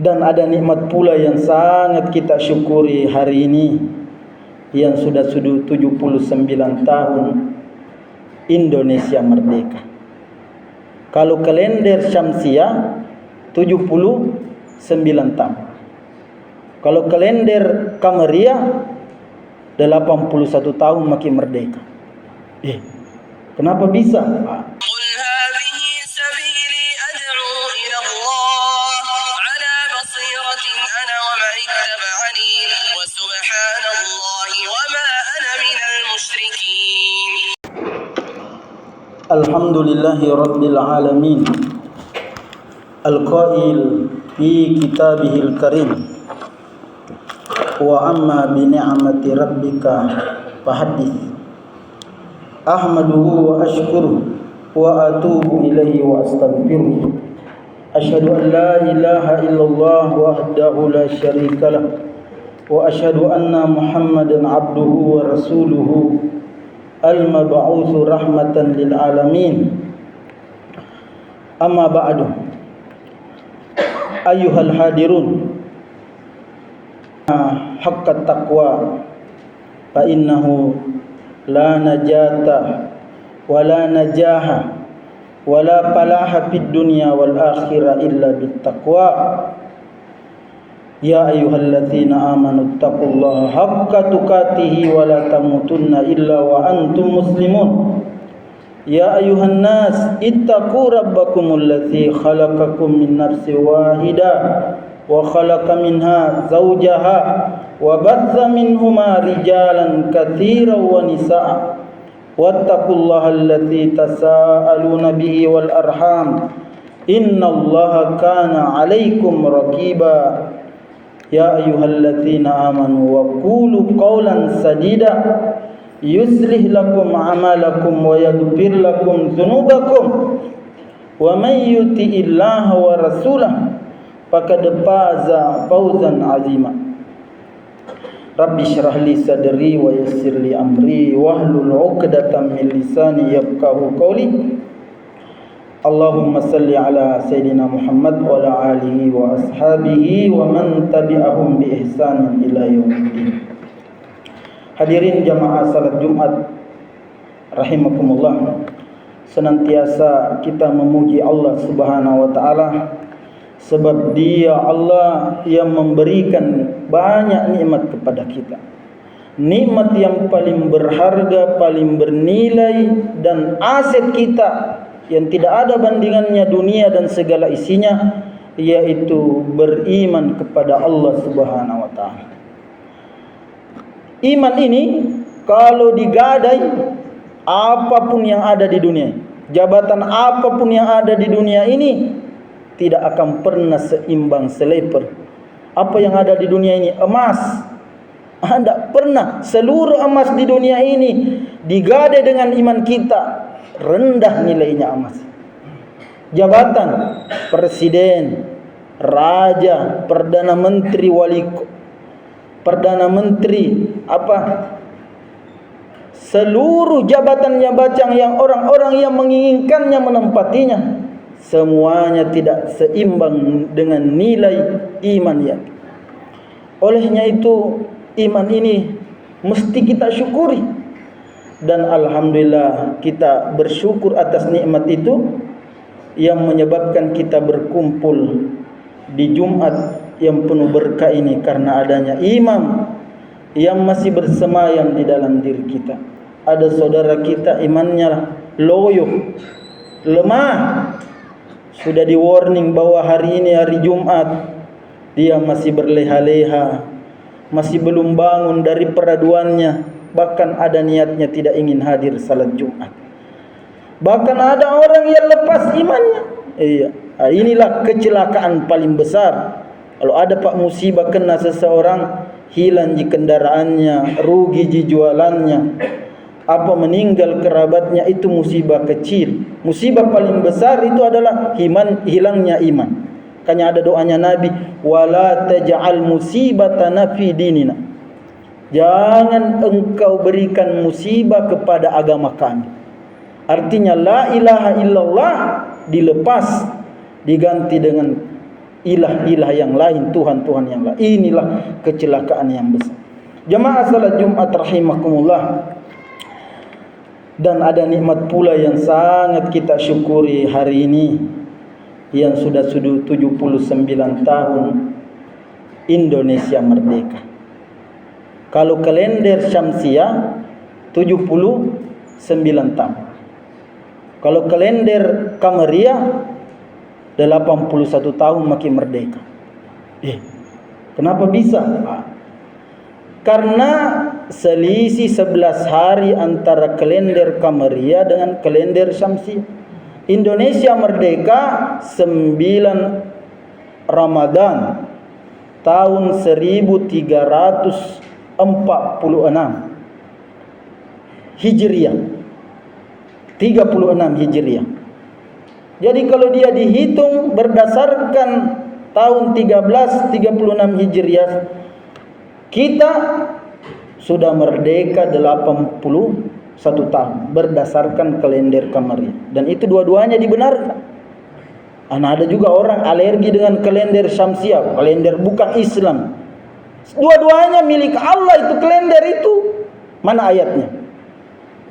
Dan ada nikmat pula yang sangat kita syukuri hari ini, yang sudah 79 tahun Indonesia merdeka. Kalau kalender Syamsiah 79 tahun. Kalau kalender Kamariah 81 tahun makin merdeka. Kenapa bisa? Alhamdulillahi Rabbil Alamin, Al-Qail fi kitabihil karim, wa amma bi ni'mati rabbika fahaddits. Ahmaduhu wa ashkuruhu wa atubu ilaihi wa astaghfiruh. Asyhadu an la ilaha illallah wahdahu la syarika lah, wa asyhadu anna Muhammadan abduhu wa rasuluhu al-mab'utsu rahmatan lil alamin. Amma ba'du. Ayyuhal hadirun, haqqat taqwa, fa innahu la najata wa la najaha wa la falaha fid dunya wal akhirah illa bit taqwa. Ya ayyuhalladzina amanu taqullaha haqqa tuqatih wa la tamutunna illa wa antum muslimun. Ya ayyuhan nas ittaqu rabbakumul ladzi khalaqakum min nafsin wahidah wa khalaqa minha zawjaha wa batha minhuma rijalan katsiran wa nisaa. Wattaqullaha alladzi tasaaluna bihi wal arham innallaha kana 'alaikum raqiba. Ya ayyuhalladzina amanu wa qulu qawlan sadida yuslih lakum a'malakum wa yaghfir lakum dhunubakum wa may yuti'illaha wa rasulahu faqad faza fawzan 'azima. Rabbi shrah li sadri wa yassir li amri wahlul 'uqdatam min lisani yafqahu qawli. Allahumma salli ala Sayyidina Muhammad wa ala alihi wa ashabihi wa man tabi'ahum bi ihsanin ila yaumiddin. Hadirin jamaah salat Jumat rahimakumullah, senantiasa kita memuji Allah Subhanahu wa taala, sebab Dia Allah yang memberikan banyak nikmat kepada kita. Nikmat yang paling berharga, paling bernilai dan aset kita yang tidak ada bandingannya dunia dan segala isinya, yaitu beriman kepada Allah Subhanahu wa taala. Iman ini kalau digadai, apapun yang ada di dunia, jabatan apapun yang ada di dunia ini tidak akan pernah seimbang seleper. Apa yang ada di dunia ini, emas, tidak pernah seluruh emas di dunia ini digadai dengan iman kita, rendah nilainya emas. Jabatan presiden, raja, perdana menteri, perdana menteri, seluruh jabatan-jabatan yang orang-orang yang menginginkannya menempatinya, semuanya tidak seimbang dengan nilai iman yang. Olehnya itu iman ini mesti kita syukuri. Dan alhamdulillah kita bersyukur atas nikmat itu yang menyebabkan kita berkumpul di Jumat yang penuh berkah ini, karena adanya imam yang masih bersemayam di dalam diri kita. Ada saudara kita imannya loyo, lemah, sudah di warning bahwa hari ini hari Jumat dia masih berleha-leha, masih belum bangun dari peraduannya, bahkan ada niatnya tidak ingin hadir salat Jumat. Bahkan ada orang yang lepas imannya. Inilah kecelakaan paling besar. Kalau ada musibah kena seseorang, hilang di kendaraannya, rugi di jualannya, meninggal kerabatnya, itu musibah kecil. Musibah paling besar itu adalah hilangnya iman. Makanya ada doanya Nabi, wala taj'al musibatana fi dinina. Jangan engkau berikan musibah kepada agama kami. Artinya la ilaha illallah dilepas, diganti dengan ilah-ilah yang lain, Tuhan-Tuhan yang lain. Inilah kecelakaan yang besar. Jamaah salat Jumat rahimakumullah. Dan ada nikmat pula yang sangat kita syukuri hari ini, yang sudah 79 tahun Indonesia merdeka. Kalau kalender Syamsiah 79 tahun. Kalau kalender Kamariah 81 tahun makin merdeka. Kenapa bisa? Karena selisih 11 hari antara kalender Kamariah dengan kalender Syamsiah. Indonesia merdeka 9 Ramadan tahun 1346 Hijriah. 36 Hijriah. Jadi kalau dia dihitung berdasarkan tahun 1336 Hijriah, kita sudah merdeka 81 tahun berdasarkan kalender Kamariah. Dan itu dua-duanya dibenarkan. Ada juga orang alergi dengan kalender Syamsiah, kalender bukan Islam. Dua-duanya milik Allah itu kalender itu. Mana ayatnya?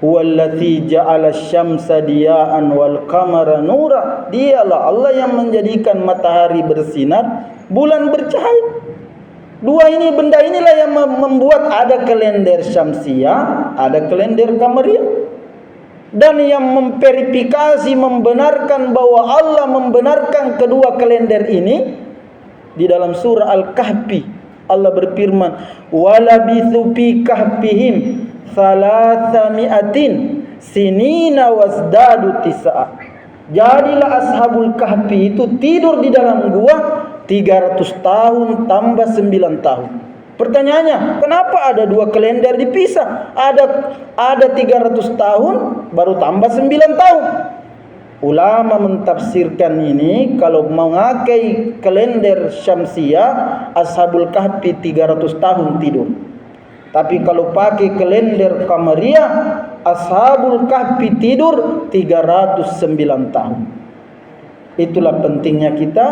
Huwallazi ja'ala asy-syamsa diya'an wal qamara nura. Dialah Allah yang menjadikan matahari bersinar, bulan bercahaya. Dua ini benda inilah yang membuat ada kalender Syamsiah, ada kalender Kamariah. Dan yang memverifikasi, membenarkan bahwa Allah membenarkan kedua kalender ini di dalam surah Al-Kahfi. Allah berfirman, "Walabithu fi kahfihim 300 sinina wasdadu tis'a." Jadilah ashabul kahfi itu tidur di dalam gua 300 tahun tambah 9 tahun. Pertanyaannya, kenapa ada dua kalender dipisah? Ada 300 tahun baru tambah 9 tahun. Ulama mentafsirkan ini, kalau memakai kalender Syamsiah, ashabul kahfi 300 tahun tidur. Tapi kalau pakai kalender Kamariah, ashabul kahfi tidur 309 tahun. Itulah pentingnya kita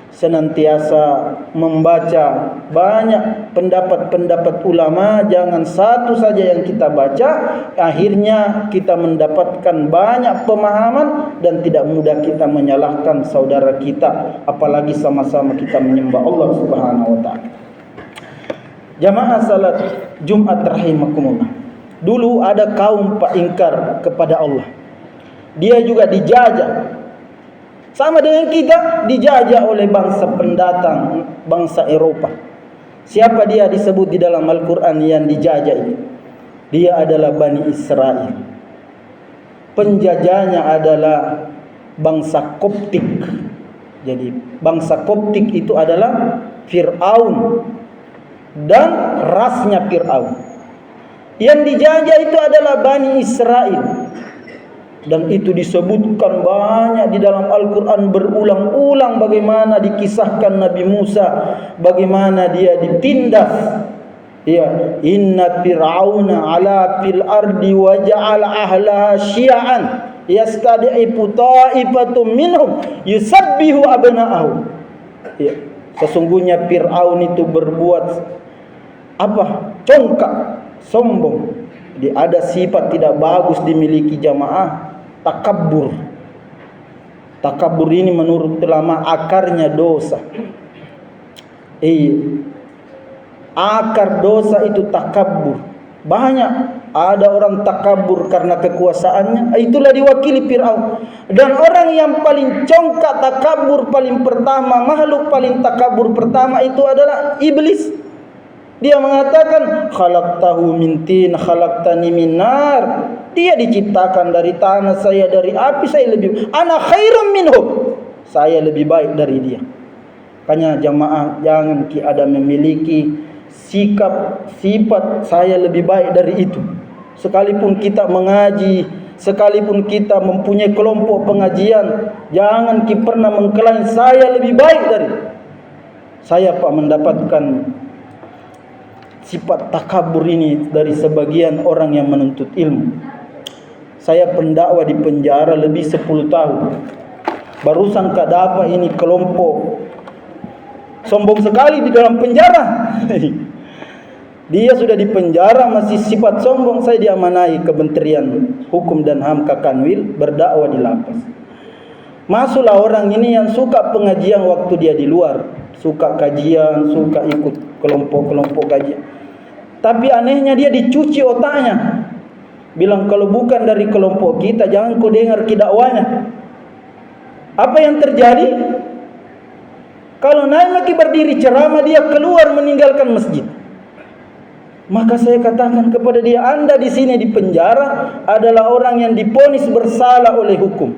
senantiasa membaca banyak pendapat-pendapat ulama. Jangan satu saja yang kita baca, akhirnya kita mendapatkan banyak pemahaman dan tidak mudah kita menyalahkan saudara kita, apalagi sama-sama kita menyembah Allah Subhanahu wa taala. Jamaah salat Jumat rahimakumullah. Dulu ada kaum ingkar kepada Allah. Dia juga dijajah. Sama dengan kita, dijajah oleh bangsa pendatang, bangsa Eropa. Siapa dia disebut di dalam Al-Quran yang dijajah itu? Dia adalah Bani Israel. Penjajahnya adalah bangsa Koptik. Jadi bangsa Koptik itu adalah Fir'aun dan rasnya Fir'aun. Yang dijajah itu adalah Bani Israel. Dan itu disebutkan banyak di dalam Al-Quran berulang-ulang, bagaimana dikisahkan Nabi Musa, bagaimana dia ditindas. Ya, inna fir'auna ala fil ardi wa ja'ala ahlaha syi'an yastad'ifu ta'ifatum minhum yusabbihu abna'ahu. Ya, sesungguhnya Fir'aun itu berbuat congkak, sombong. Jadi ada sifat tidak bagus dimiliki jamaah, takabur. Takabur ini menurut ulama akarnya dosa. Akar dosa itu takabur. Banyak ada orang takabur karena kekuasaannya, itulah diwakili Fir'aun. Dan orang yang paling congkak takabur paling pertama, makhluk paling takabur pertama itu adalah iblis. Dia mengatakan, khalaqtahu min tin, khalaqtani min nar. Dia diciptakan dari tanah, saya dari api, saya lebih, ana khairum minhu, saya lebih baik dari dia. Makanya jamaah, jangan ada memiliki sikap, sifat saya lebih baik dari itu. Sekalipun kita mengaji, sekalipun kita mempunyai kelompok pengajian, jangan kita pernah mengklaim saya lebih baik dari. Saya mendapatkan sifat takabur ini dari sebagian orang yang menuntut ilmu. Saya pendakwah di penjara lebih 10 tahun. Barusan dapat ini kelompok sombong sekali di dalam penjara. Dia sudah di penjara masih sifat sombong. Saya diamanai Kementerian Hukum dan HAM Kakanwil berdakwah di lapas. Masuklah orang ini yang suka pengajian waktu dia di luar, suka kajian, suka ikut kelompok-kelompok kajian. Tapi anehnya dia dicuci otaknya. Bilang kalau bukan dari kelompok kita jangan kau dengar dakwahnya. Apa yang terjadi? Kalau naik lagi berdiri ceramah dia keluar meninggalkan masjid. Maka saya katakan kepada dia, Anda di sini di penjara adalah orang yang diponis bersalah oleh hukum.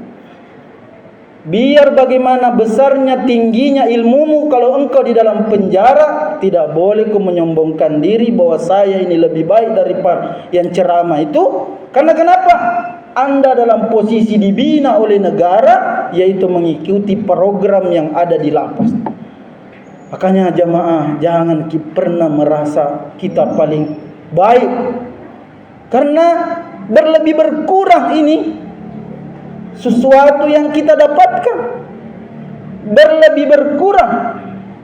Biar bagaimana besarnya tingginya ilmumu, kalau engkau di dalam penjara tidak boleh kau menyombongkan diri bahwa saya ini lebih baik daripada yang ceramah itu. Karena kenapa? Anda dalam posisi dibina oleh negara, yaitu mengikuti program yang ada di lapas. Makanya jamaah jangan pernah merasa kita paling baik, karena berlebih berkurang ini sesuatu yang kita dapatkan, berlebih berkurang.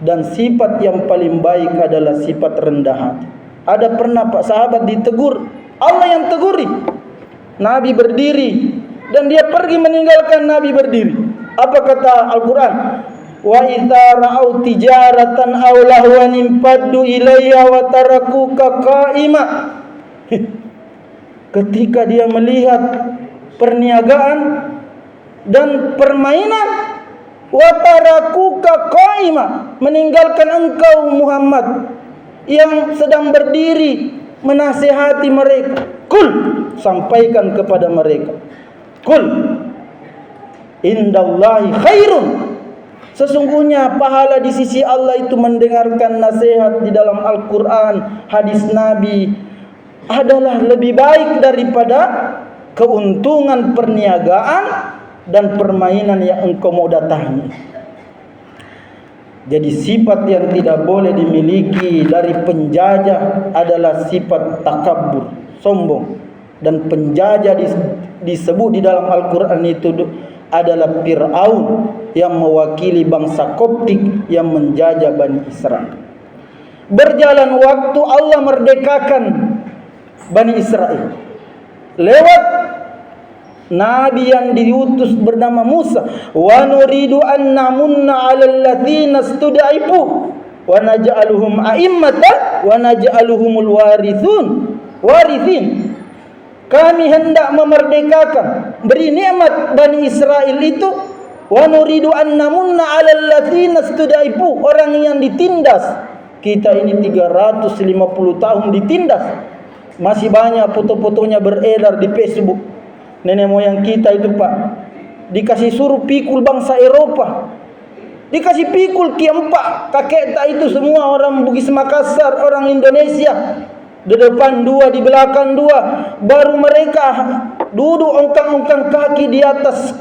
Dan sifat yang paling baik adalah sifat rendah hati. Ada pernah Pak sahabat ditegur, Allah yang teguri. Nabi berdiri dan dia pergi meninggalkan Nabi berdiri. Apa kata Al-Quran? Wa idza ra'au tijaratan aw lahwan impaddu ilayya wa tarakuka qa'ima. Ketika dia melihat perniagaan dan permainan, wa tarakuka qa'ima, meninggalkan engkau Muhammad yang sedang berdiri menasihati mereka. Kul, sampaikan kepada mereka. Kul indallahi khairun, sesungguhnya pahala di sisi Allah itu mendengarkan nasihat di dalam Al-Quran, hadis Nabi adalah lebih baik daripada keuntungan perniagaan dan permainan yang engkau mau datangi. Jadi sifat yang tidak boleh dimiliki dari penjajah adalah sifat takabur, sombong. Dan penjajah disebut di dalam Al-Quran itu adalah Fir'aun yang mewakili bangsa Koptik yang menjajah Bani Israel. Berjalan waktu Allah merdekakan Bani Israel lewat Nabi yang diutus bernama Musa. Wa nuridu an namunna 'alal ladzina stud'ifu wa naj'aluhum a'immatan wa naj'aluhumul warithin. Kami hendak memerdekakan, beri nikmat Bani Israel itu. Wa nuridu an namunna 'alal ladzina stud'ifu, orang yang ditindas. Kita ini 350 tahun ditindas. Masih banyak foto-fotonya beredar di Facebook. Nenek moyang kita itu Pak dikasih suruh pikul bangsa Eropa, dikasih pikul Ki4, kakek tak itu semua orang Bugis Makassar, orang Indonesia. Di depan dua, di belakang dua. Baru mereka duduk ongkang-ongkang kaki di atas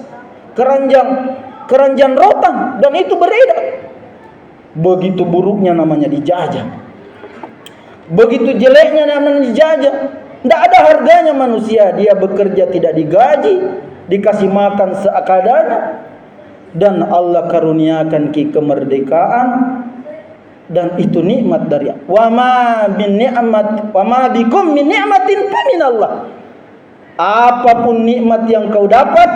keranjang rotan, dan itu beredar. Begitu buruknya namanya dijajah, begitu jeleknya namanya dijajah. Tidak ada harganya manusia. Dia bekerja tidak digaji, dikasih makan seadanya, dan Allah karuniakan kemerdekaan, dan itu nikmat dari Allah. Wa ma bikum min ni'matin fa min Allah. Apapun nikmat yang kau dapat,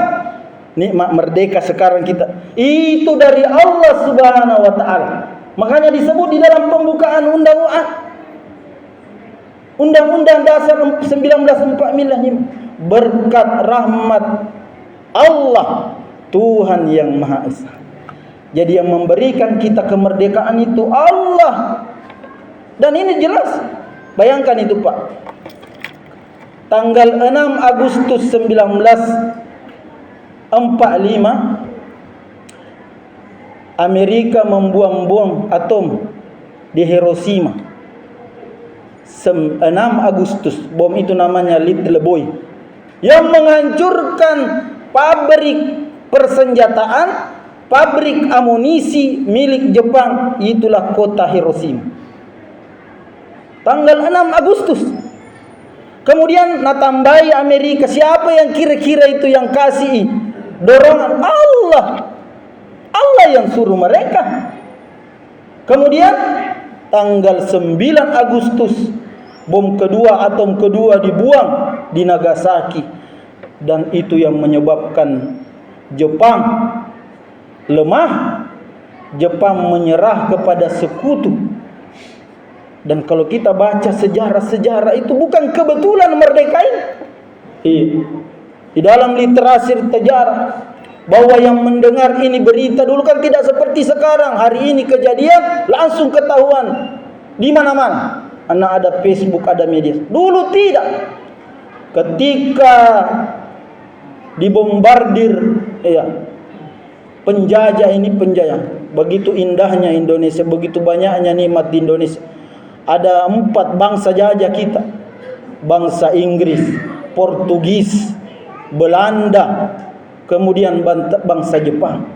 nikmat merdeka sekarang kita, itu dari Allah Subhanahu wa taala. Makanya disebut di dalam pembukaan Undang-Undang Dasar 1945, berkat rahmat Allah Tuhan yang Maha Esa. Jadi yang memberikan kita kemerdekaan itu Allah. Dan ini jelas. Bayangkan itu Pak. Tanggal 6 Agustus 1945, Amerika membuang bom atom di Hiroshima. 6 Agustus, bom itu namanya Little Boy, yang menghancurkan pabrik persenjataan, pabrik amunisi milik Jepang. Itulah kota Hiroshima. Tanggal 6 Agustus. Kemudian natambai Amerika. Siapa yang kira-kira itu yang kasih dorongan? Allah. Allah yang suruh mereka. Kemudian tanggal 9 Agustus bom kedua, atom kedua dibuang di Nagasaki, dan itu yang menyebabkan Jepang lemah. Jepang menyerah kepada sekutu. Dan kalau kita baca sejarah-sejarah itu bukan kebetulan merdeka ini. Di dalam literasi sejarah bahwa yang mendengar ini berita dulu kan tidak seperti sekarang. Hari ini kejadian langsung ketahuan di mana-mana. Karena ada Facebook, ada media. Dulu tidak. Ketika dibombardir penjajah ini, begitu indahnya Indonesia, begitu banyaknya nikmat di Indonesia. Ada 4 bangsa jajah kita. Bangsa Inggris, Portugis, Belanda, kemudian bangsa Jepang.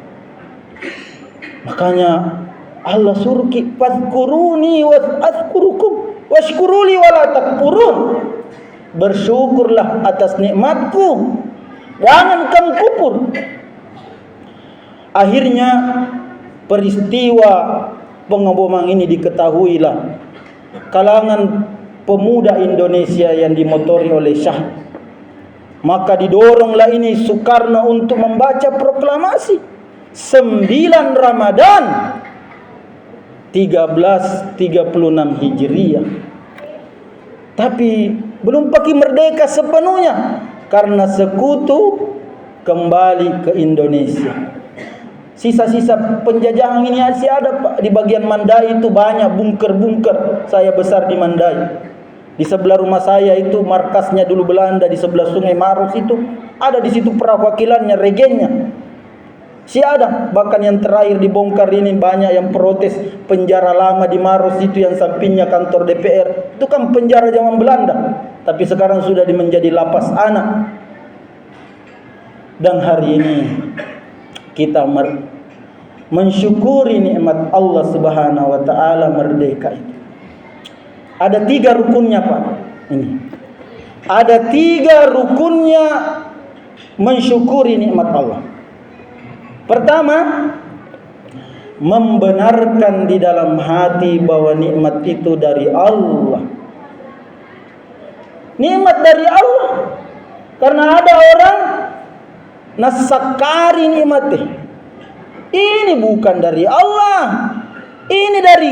Makanya Allah suruh fadhkuruni wa'adzkurukum washkuruli wala takfurun. Bersyukurlah atas nikmatku, jangan kamu kufur. Akhirnya peristiwa pengeboman ini diketahuilah kalangan pemuda Indonesia yang dimotori oleh Syah. Maka didoronglah ini Soekarno untuk membaca proklamasi 9 Ramadan 1336 Hijriah. Tapi belum pakai merdeka sepenuhnya karena sekutu kembali ke Indonesia. Sisa-sisa penjajahan ini masih ada, Pak. Di bagian Mandai itu banyak bunker-bunker. Saya besar di Mandai. Di sebelah rumah saya itu markasnya dulu Belanda, di sebelah Sungai Maros itu ada di situ perwakilannya, regennya. Si ada, bahkan yang terakhir dibongkar ini banyak yang protes. Penjara lama di Maros itu yang sampingnya kantor DPR, itu kan penjara zaman Belanda, tapi sekarang sudah menjadi lapas anak. Dan hari ini kita mensyukuri nikmat Allah Subhanahu wa taala merdeka itu. Ada 3 rukunnya, Pak. Ini. Ada 3 rukunnya mensyukuri nikmat Allah. Pertama, membenarkan di dalam hati bahwa nikmat itu dari Allah. Nikmat dari Allah. Karena ada orang nasakari nikmatnya. Ini bukan dari Allah. Ini dari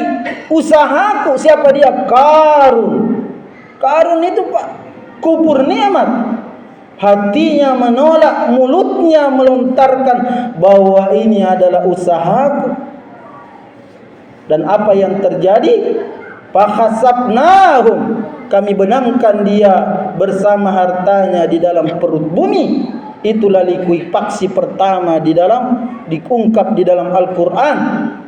usahaku. Siapa dia? Karun. Karun itu, Pak, kufur nikmat. Hatinya menolak, mulutnya melontarkan bahwa ini adalah usahaku. Dan apa yang terjadi? Fakhasabnahum, kami benamkan dia bersama hartanya di dalam perut bumi. Itulah likuifaksi pertama diungkap di dalam Al-Quran.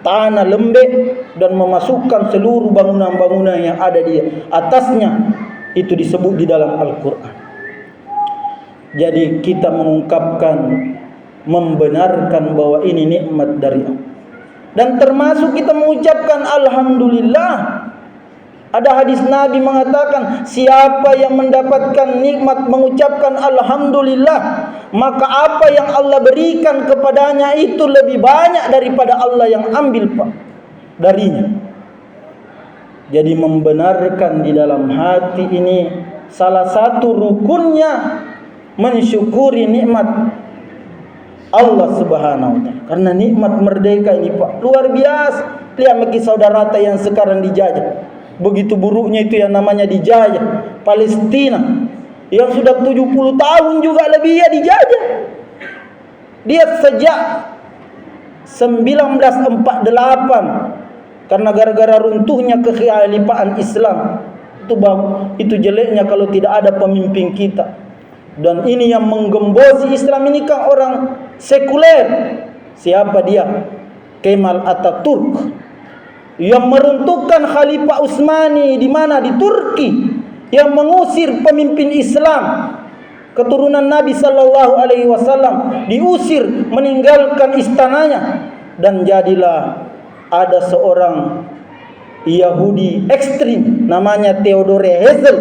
Tanah lembek dan memasukkan seluruh bangunan-bangunan yang ada di atasnya. Itu disebut di dalam Al-Quran. Jadi kita mengungkapkan, membenarkan bahwa ini nikmat dari Allah. Dan termasuk kita mengucapkan Alhamdulillah. Ada hadis Nabi mengatakan, siapa yang mendapatkan nikmat mengucapkan Alhamdulillah, maka apa yang Allah berikan kepadanya itu lebih banyak daripada Allah yang ambil, Pak, darinya. Jadi membenarkan di dalam hati ini salah satu rukunnya mensyukuri nikmat Allah Subhanahu wa taala. Karena nikmat merdeka ini, Pak, luar biasa. Lihat bagi saudara yang sekarang dijajah. Begitu buruknya itu yang namanya dijajah. Palestina yang sudah 70 tahun juga lebih ya dijajah. Dia sejak 1948 karena gara-gara runtuhnya kekhilafan Islam. Itu jeleknya kalau tidak ada pemimpin kita. Dan ini yang menggembosi Islam ini kan orang sekuler. Siapa dia? Kemal Atatürk, yang meruntuhkan Khalifah Utsmani di mana? Di Turki, yang mengusir pemimpin Islam keturunan Nabi sallallahu alaihi wasallam, diusir, meninggalkan istananya, dan jadilah ada seorang Yahudi ekstrim namanya Theodore Herzl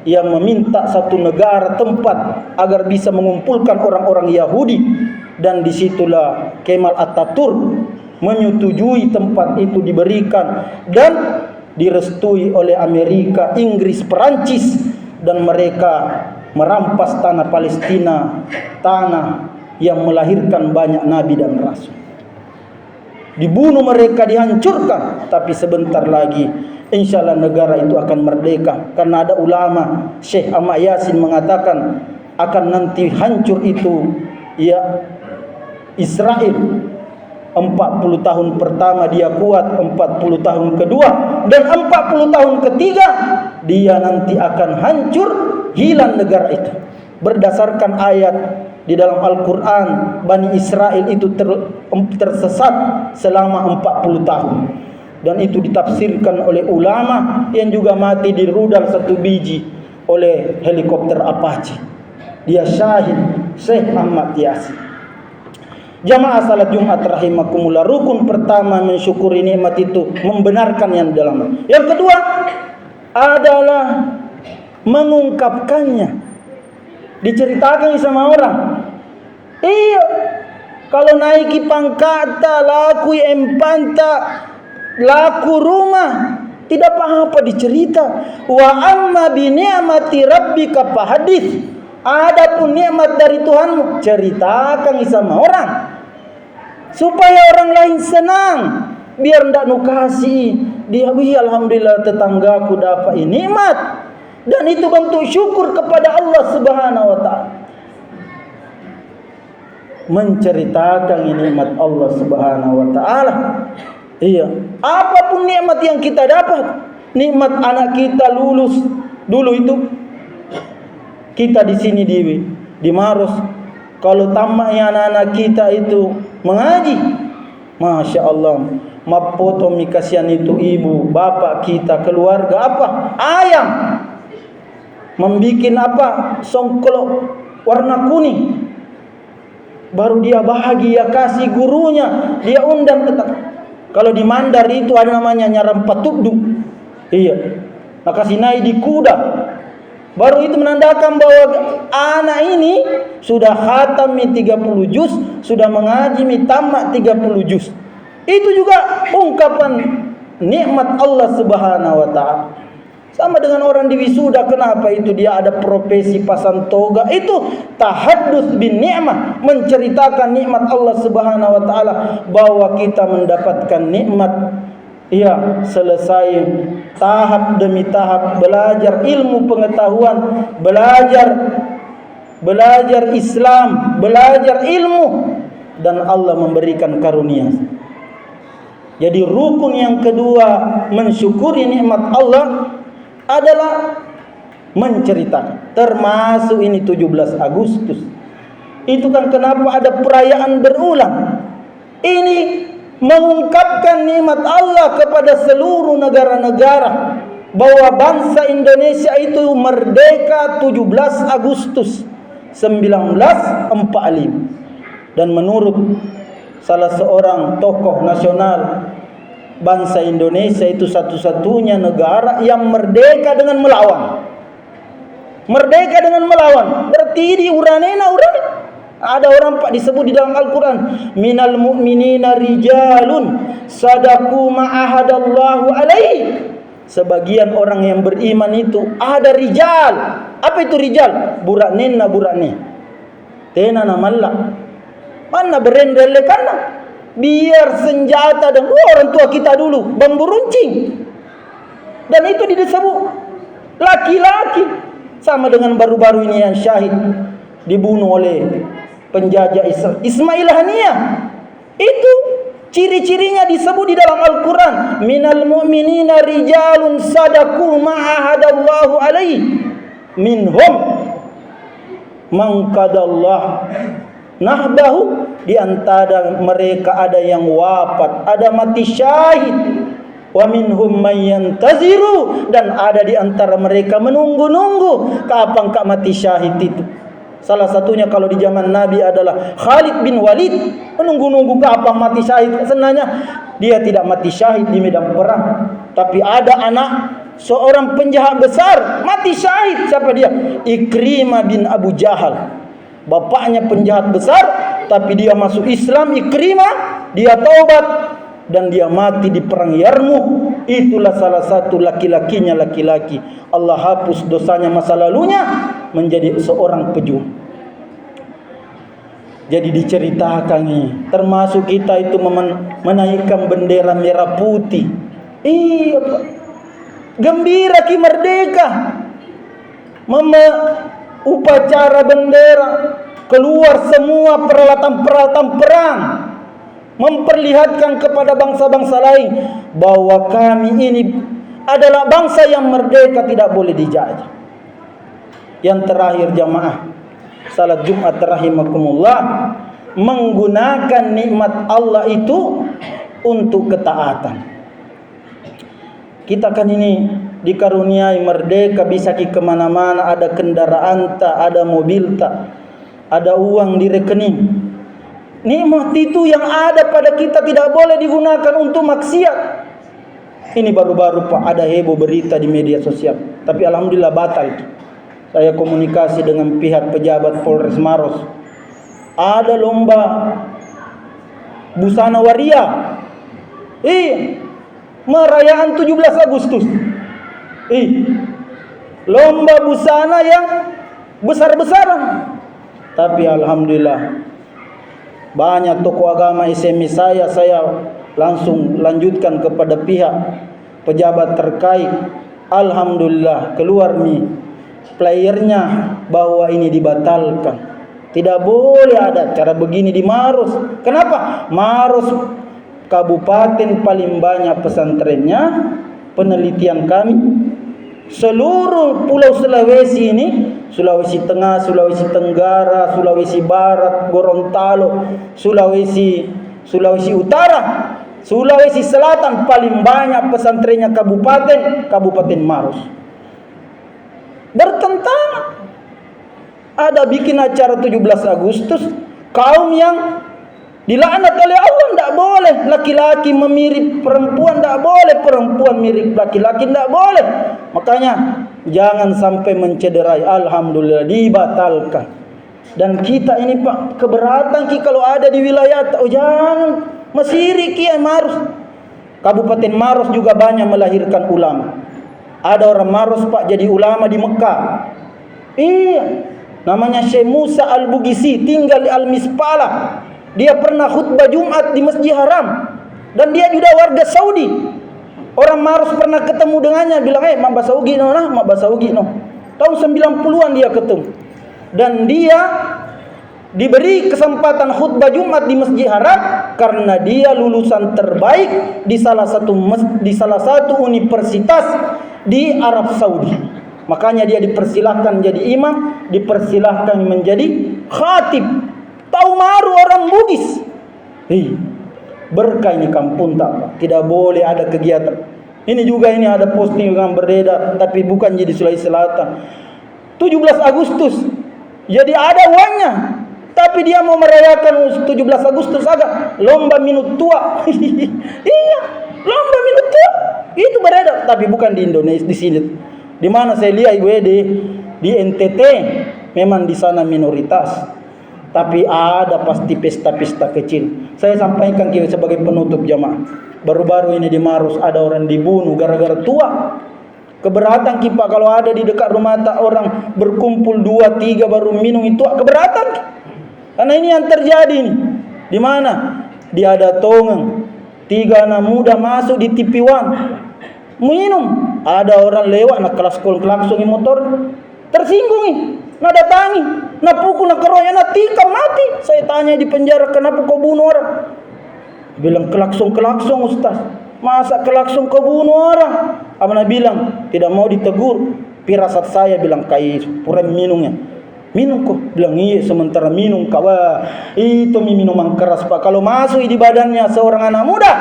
yang meminta satu negara tempat agar bisa mengumpulkan orang-orang Yahudi, dan disitulah Kemal Atatürk menyetujui tempat itu diberikan dan direstui oleh Amerika, Inggris, Perancis, dan mereka merampas tanah Palestina, tanah yang melahirkan banyak nabi dan rasul. Dibunuh mereka, dihancurkan, tapi sebentar lagi insyaallah negara itu akan merdeka. Karena ada ulama Syekh Ahmad Yasin mengatakan akan nanti hancur itu ya Israel. 40 tahun pertama dia kuat, 40 tahun kedua, dan 40 tahun ketiga dia nanti akan hancur, hilang negara itu. Berdasarkan ayat di dalam Al-Quran, Bani Israel itu tersesat selama 40 tahun. Dan itu ditafsirkan oleh ulama yang juga mati di rudal satu biji oleh helikopter Apache. Dia syahid, Syekh Ahmad Yasin. Jamaah salat Jumat rahimakumullah, rukun pertama mensyukuri nikmat itu membenarkan yang dalam. Yang kedua adalah mengungkapkannya, diceritakan sama orang. Iya, kalau naiki pangkata, laku empanta, laku rumah, tidak apa-apa dicerita. Wa amma bi ni'mati rabbika fahadits. Adapun nikmat dari Tuhanmu, ceritakan sama orang supaya orang lain senang. Biar ndak nu kasih dia, alhamdulillah tetanggaku dapat nikmat, dan itu bentuk syukur kepada Allah Subhanahu wa taala. Menceritakan nikmat Allah Subhanahu wa taala. Iya, apapun nikmat yang kita dapat, nikmat anak kita lulus dulu itu, kita di sini di Maros, kalau tamaknya anak-anak kita itu mengaji, masya Allah, mapoto mikasian itu ibu, bapak kita, keluarga apa, ayam, membikin apa, songkolo warna kuning, baru dia bahagia, kasih gurunya, dia undang tetap. Kalau di Mandar itu ada namanya nyaram patuduk. Iya. Nah, kasih naik di kuda. Baru itu menandakan bahwa anak ini sudah khatam 30 juz, sudah mengaji tamat 30 juz. Itu juga ungkapan nikmat Allah Subhanahu wa taala. Sama dengan orang di wisuda, kenapa itu dia ada profesi pasang toga? Itu tahaddus bin ni'mah, menceritakan nikmat Allah Subhanahu wa taala, bahwa kita mendapatkan nikmat. Ya, selesai tahap demi tahap belajar ilmu pengetahuan, belajar Islam, belajar ilmu, dan Allah memberikan karunia. Jadi rukun yang kedua mensyukuri nikmat Allah adalah menceritakan. Termasuk ini 17 Agustus. Itu kan kenapa ada perayaan berulang. Ini mengungkapkan nikmat Allah kepada seluruh negara-negara, bahwa bangsa Indonesia itu merdeka 17 Agustus 1945. Dan menurut salah seorang tokoh nasional, bangsa Indonesia itu satu-satunya negara yang merdeka dengan melawan. Merdeka dengan melawan. Berarti di uranena. Ada orang Pak disebut di dalam Al-Quran, minal mu'minina rijalun sadaku ma'ahadallahu alaihi. Sebagian orang yang beriman itu ada rijal. Apa itu rijal? Buraknena burakne. Tena namalla. Mana berendele kana? Biar senjata dan orang tua kita dulu bambu runcing. Dan itu disebut laki-laki. Sama dengan baru-baru ini yang syahid dibunuh oleh penjajah Ismail Haniyah. Itu ciri-cirinya disebut di dalam Al-Quran, minal mu'minina rijalun sadaku ma'ahadallahu alaihi minhum mangkadallah nahbahu. Di antara mereka ada yang wafat, ada mati syahid. Wa minhum mayyantaziru, dan ada di antara mereka menunggu-nunggu kapan kak mati syahid itu. Salah satunya kalau di zaman Nabi adalah Khalid bin Walid, menunggu-nunggu kapan mati syahid. Sebenarnya dia tidak mati syahid di medan perang, tapi ada anak seorang penjahat besar mati syahid. Siapa dia? Ikrimah bin Abu Jahal. Bapaknya penjahat besar, tapi dia masuk Islam. Ikrimah dia taubat dan dia mati di perang Yarmuk. Itulah salah satu laki-lakinya laki-laki. Allah hapus dosanya masa lalunya menjadi seorang pejuang. Jadi diceritakan nih, termasuk kita itu menaikkan bendera merah putih. Iya Pak, gembira ki merdeka, upacara bendera, keluar semua peralatan-peralatan perang, memperlihatkan kepada bangsa-bangsa lain bahwa kami ini adalah bangsa yang merdeka, tidak boleh dijajah. Yang terakhir jamaah, salat Jumat rahimakumullah, menggunakan nikmat Allah itu untuk ketaatan. Kita kan ini dikaruniai merdeka, bisa pergi kemana-mana, ada kendaraan tak, ada mobil tak, ada uang di rekening. Nikmat itu yang ada pada kita tidak boleh digunakan untuk maksiat. Ini baru-baru Pak ada heboh berita di media sosial, tapi alhamdulillah batal. Saya komunikasi dengan pihak pejabat Polres Maros. Ada lomba busana waria. Merayaan 17 Agustus. Lomba busana yang besar-besaran. Tapi alhamdulillah banyak tokoh agama SMI saya langsung lanjutkan kepada pihak pejabat terkait. Alhamdulillah keluar nih playernya bahwa ini dibatalkan. Tidak boleh ada cara begini di Maros. Kenapa? Maros kabupaten paling banyak pesantrennya. Penelitian kami, seluruh pulau Sulawesi ini, Sulawesi Tengah, Sulawesi Tenggara, Sulawesi Barat, Gorontalo, Sulawesi Utara, Sulawesi Selatan, paling banyak pesantrennya Kabupaten Maros. Bertentangan. Ada bikin acara 17 Agustus, kaum yang dilaknat oleh Allah, tidak boleh. Laki-laki memirip perempuan, tidak boleh. Perempuan mirip laki-laki, tidak boleh. Makanya jangan sampai mencederai. Alhamdulillah dibatalkan. Dan kita ini Pak keberatan kalau ada di wilayah. Oh jangan mesirik ya Maros. Kabupaten Maros juga banyak melahirkan ulama. Ada orang Maros Pak jadi ulama di Mekah. Iya, namanya Syekh Musa Al-Bugisi, tinggal di Al-Mispalah. Dia pernah khutbah Jumat di Masjid Haram. Dan dia juga warga Saudi. Orang Maros pernah ketemu dengannya, bilang, mak basaugi no lah, mak basaugi no. Tahun 90-an dia ketemu. Dan dia diberi kesempatan khutbah Jumat di Masjid Haram karena dia lulusan terbaik di salah satu universitas di Arab Saudi. Makanya dia dipersilahkan jadi imam, dipersilahkan menjadi khatib. Tahu maru orang Bugis. Berkah ini kampung tak, tidak boleh ada kegiatan. Ini juga ini ada posting yang beredar, tapi bukan jadi Sulawesi Selatan. 17 Agustus, jadi ada uangnya. Tapi dia mau merayakan 17 Agustus agak lomba minut tua. Iya, lomba minut tua. Itu beredar, tapi bukan di Indonesia, di sini. Di mana saya lihat di NTT, memang di sana minoritas. Tapi ada pasti pesta-pesta kecil. Saya sampaikan sebagai penutup jamaah. Baru-baru ini di Maros ada orang dibunuh gara-gara tua. Keberatan Pak kalau ada di dekat rumah tak orang berkumpul 2-3 baru minum itu keberatan. Karena ini yang terjadi nih. Di mana? Di ada Tongeng. 3 anak muda masuk di TV One. Minum. Ada orang lewat nak klakson motor. Tersinggung nih. Nak datangi, nak pukul, nak keroyok, nak tikam mati. Saya tanya di penjara, kenapa kau bunuh orang? Bilang klakson Ustaz. Masa klakson kau bunuh orang? Abang bilang tidak mau ditegur. Pirasat saya bilang kai pura minumnya. Minum kok? Bilang iya, sementara minum kau. Itu minuman keras Pak. Kalau masuk di badannya seorang anak muda,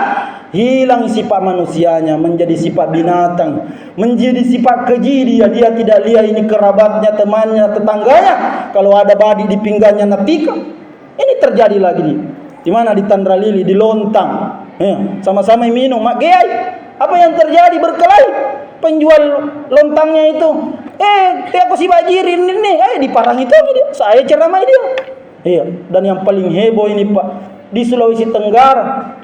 hilang sifat manusianya, menjadi sifat binatang, menjadi sifat keji dia tidak lihat ini kerabatnya, temannya, tetangganya. Kalau ada badi di pinggangnya natika. Ini terjadi lagi nih. Di mana? Di Tandra Lili, di Lontang. Sama-sama minum, mak geyai. Apa yang terjadi? Berkelahi. Penjual lontangnya itu, aku si bajirin ini, diparang itu dia. Saya ceramai dia. Iya, dan yang paling heboh ini Pak, di Sulawesi Tenggara.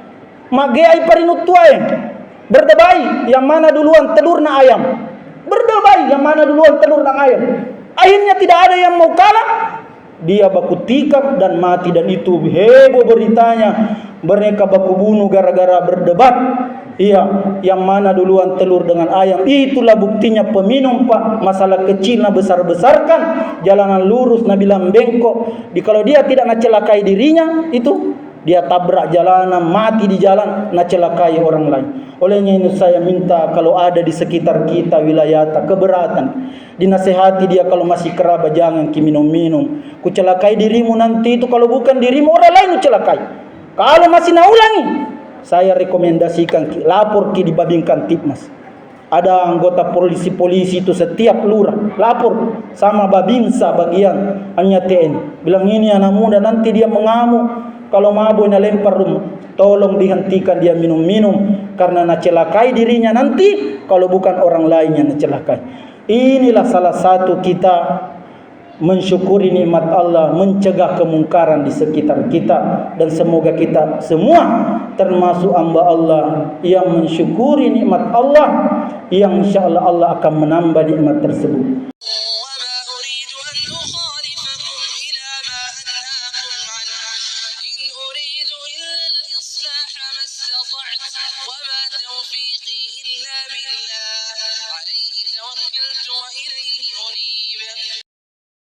Mageai parinut tuai berdebai yang mana duluan telur na ayam. Berdebai yang mana duluan telur na ayam. Akhirnya tidak ada yang mau kalah. Dia baku tikam dan mati, dan itu heboh beritanya. Mereka baku bunuh gara-gara berdebat. Iya, yang mana duluan telur dengan ayam. Itulah buktinya peminum, Pak. Masalah kecil na besar-besarkan. Jalanan lurus na bilang bengkok. Kalau dia tidak nak celakai dirinya, itu dia tabrak jalanan, mati di jalan, nak celakai orang lain. Olehnya ini saya minta kalau ada di sekitar kita wilayah keberatan, dinasehati dia kalau masih kerabat jangan ki minum-minum. Ku celakai dirimu nanti itu, kalau bukan dirimu orang lain ku celakai. Kalau masih nak ulangi, saya rekomendasikan ki lapor ki di Babinkan Tipmas. Ada anggota polisi itu setiap lurah lapor sama Babinsa bagian hanya TNI. Bilang ini anak muda nanti dia mengamuk. Kalau mabuk nak lempar rumah, tolong dihentikan dia minum-minum karena nak celakai dirinya nanti kalau bukan orang lain yang nak celakai. Inilah salah satu kita mensyukuri nikmat Allah, mencegah kemungkaran di sekitar kita, dan semoga kita semua termasuk hamba Allah yang mensyukuri nikmat Allah, yang insyaallah Allah akan menambah nikmat tersebut. وما توفيقي إلا بالله عليه توكلت وإليه